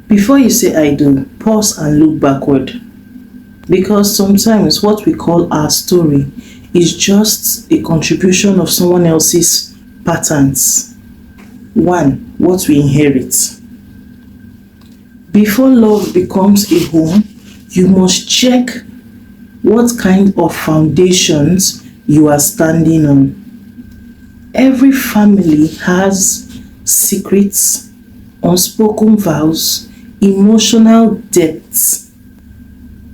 Before you say I do, pause and look backward. Because sometimes what we call our story is just a contribution of someone else's patterns. 1. What we inherit. Before love becomes a home, you must check what kind of foundations you are standing on. Every family has secrets, unspoken vows, emotional depths,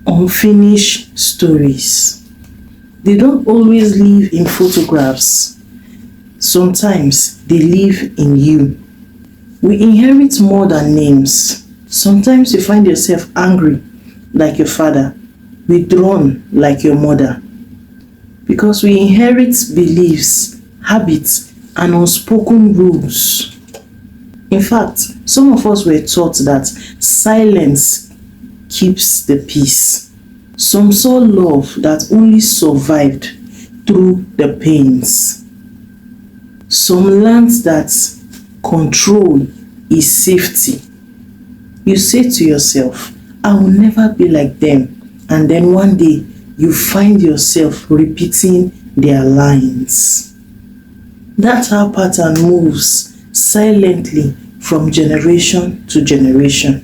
unfinished stories. They don't always live in photographs. Sometimes they live in you. We inherit more than names. Sometimes you find yourself angry like your father, withdrawn like your mother. Because we inherit beliefs, habits, and unspoken rules. In fact, some of us were taught that silence keeps the peace. Some saw love that only survived through the pains. Some learned that control is safety. You say to yourself, I will never be like them. And then one day, you find yourself repeating their lines. That's how pattern moves silently from generation to generation.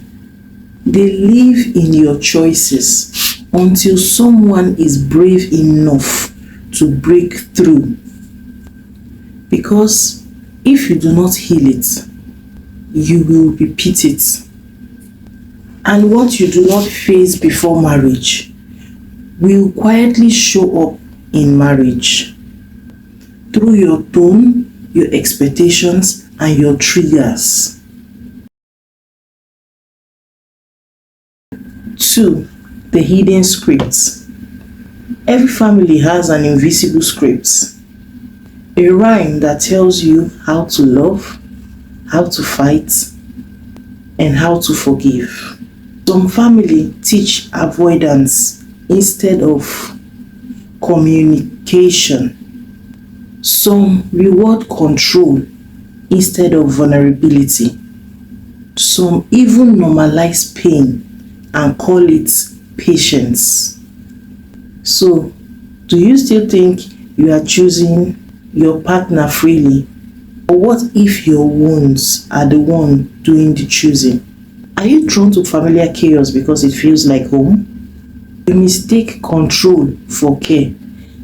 They live in your choices until someone is brave enough to break through. Because if you do not heal it, you will repeat it. And what you do not face before marriage will quietly show up in marriage through your tone, your expectations, and your triggers. 2. The hidden scripts. Every family has an invisible script, a rhyme that tells you how to love, how to fight, and how to forgive. Some family teach avoidance instead of communication. Some reward control instead of vulnerability. Some even normalize pain and call it patience. So, do you still think you are choosing your partner freely? Or what if your wounds are the one doing the choosing? Are you drawn to familiar chaos because it feels like home? You mistake control for care,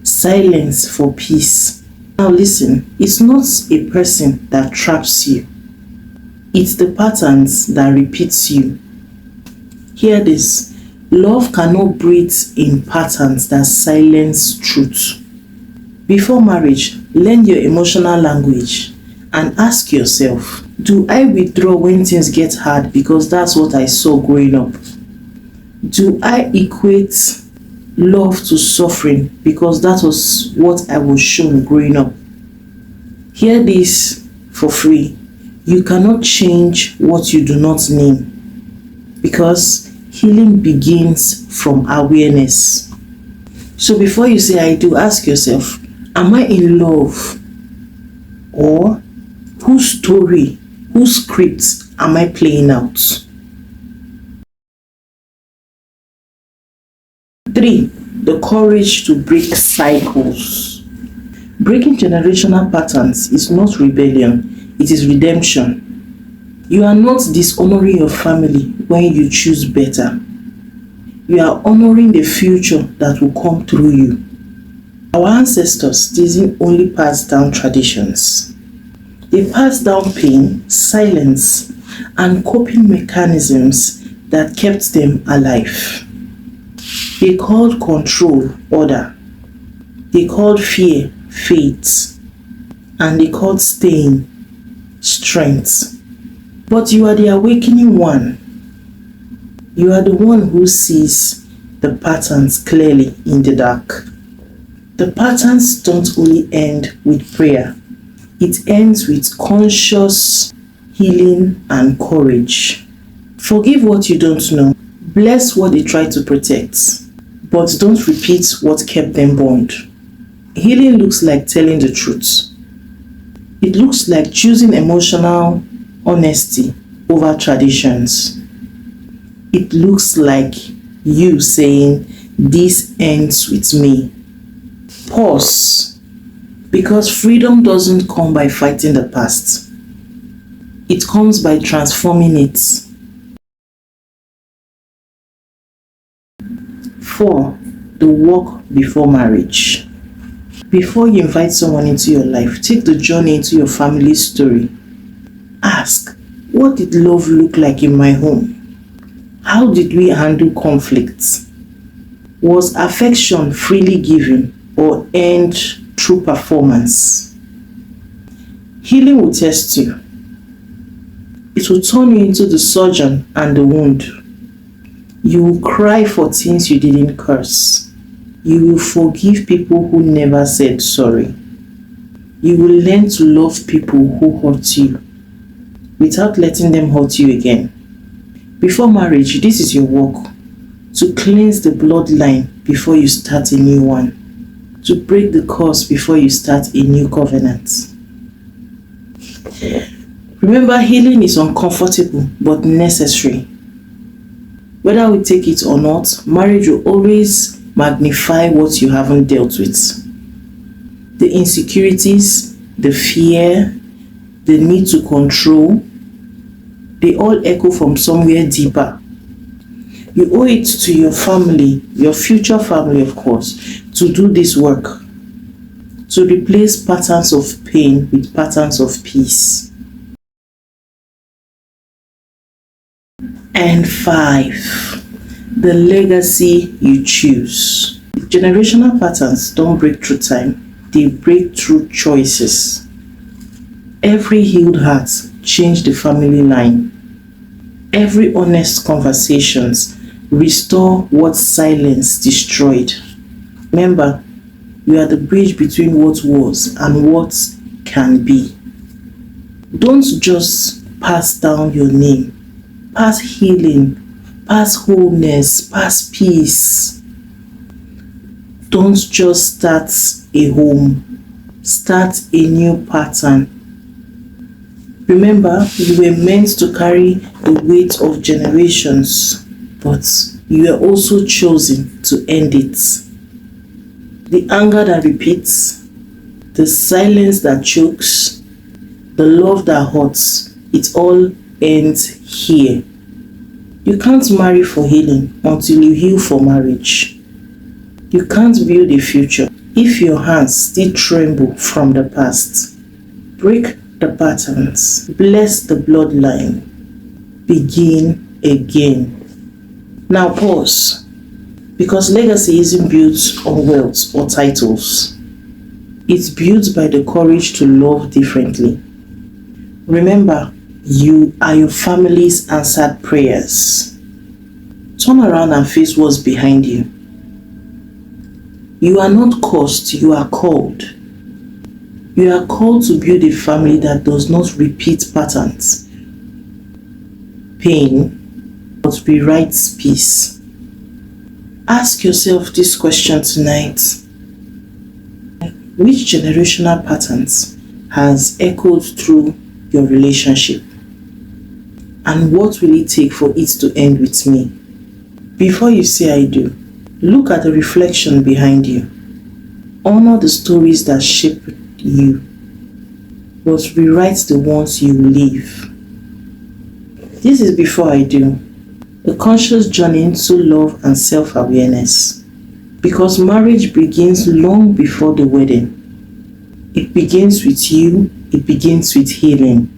silence for peace. Now listen, it's not a person that traps you. It's the patterns that repeats you. Hear this. Love cannot breathe in patterns that silence truth. Before marriage, learn your emotional language and ask yourself, do I withdraw when things get hard because that's what I saw growing up? Do I equate love to suffering because that was what I was shown growing up? Hear this for free. You cannot change what you do not name, because healing begins from awareness. So before you say I do, ask yourself, am I in love? Or whose story, whose script am I playing out? 3. The courage to break cycles. Breaking generational patterns is not rebellion, it is redemption. You are not dishonoring your family when you choose better. You are honoring the future that will come through you. Our ancestors didn't only pass down traditions. They passed down pain, silence, and coping mechanisms that kept them alive. They called control order. They called fear faith. And they called staying strength. But you are the awakening one. You are the one who sees the patterns clearly in the dark. The patterns don't only end with prayer. It ends with conscious healing and courage. Forgive what you don't know. Bless what they try to protect. But don't repeat what kept them bound. Healing looks like telling the truth. It looks like choosing emotional honesty over traditions. It looks like you saying, "This ends with me." Pause. Because freedom doesn't come by fighting the past. It comes by transforming it. 4. The work before marriage. Before you invite someone into your life, take the journey into your family's story. Ask, what did love look like in my home? How did we handle conflicts? Was affection freely given or earned through performance? Healing will test you. It will turn you into the surgeon and the wound. You will cry for things you didn't curse. You will forgive people who never said sorry. You will learn to love people who hurt you without letting them hurt you again. Before marriage, this is your work. To cleanse the bloodline before you start a new one. To break the curse before you start a new covenant. Remember, healing is uncomfortable but necessary. Whether we take it or not, marriage will always magnify what you haven't dealt with. The insecurities, the fear, the need to control, they all echo from somewhere deeper. You owe it to your family, your future family of course, to do this work. To replace patterns of pain with patterns of peace. And 5. The legacy you choose. Generational patterns don't break through time, they break through choices. Every healed heart changed the family line. Every honest conversations restore what silence destroyed. Remember, you are the bridge between what was and what can be. Don't just pass down your name. Pass healing, pass wholeness, pass peace. Don't just start a home, start a new pattern. Remember, you were meant to carry the weight of generations, but you were also chosen to end it. The anger that repeats, the silence that chokes, the love that hurts, it all ends here. You can't marry for healing until you heal for marriage. You can't build a future if your hands still tremble from the past. Break the patterns, bless the bloodline, begin again. Now pause, because legacy isn't built on wealth or titles. It's built by the courage to love differently. Remember, you are your family's answered prayers. Turn around and face what's behind you. You are not cursed, you are called. You are called to build a family that does not repeat patterns, pain, but rewrites peace. Ask yourself this question tonight. Which generational patterns has echoed through your relationship? And what will it take for it to end with me? Before you say I do, look at the reflection behind you. Honor the stories that shaped you, but rewrite the ones you live. This is before I do. A conscious journey into love and self-awareness. Because marriage begins long before the wedding. It begins with you, it begins with healing.